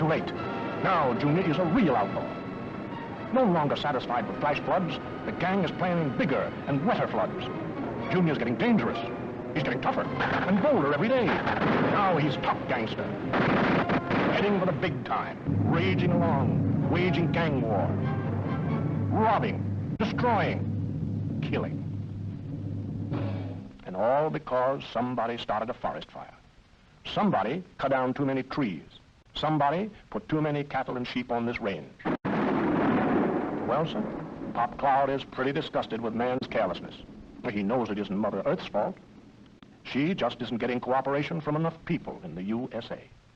too late. Now Junior is a real outlaw. No longer satisfied with flash floods, the gang is planning bigger and wetter floods. Junior's getting dangerous. He's getting tougher and bolder every day. Now he's top gangster. Heading for the big time, raging along, waging gang war. Robbing, destroying, killing. And all because somebody started a forest fire. Somebody cut down too many trees. Somebody put too many cattle and sheep on this range. Well, sir, Pop Cloud is pretty disgusted with man's carelessness. He knows it isn't Mother Earth's fault. She just isn't getting cooperation from enough people in the USA.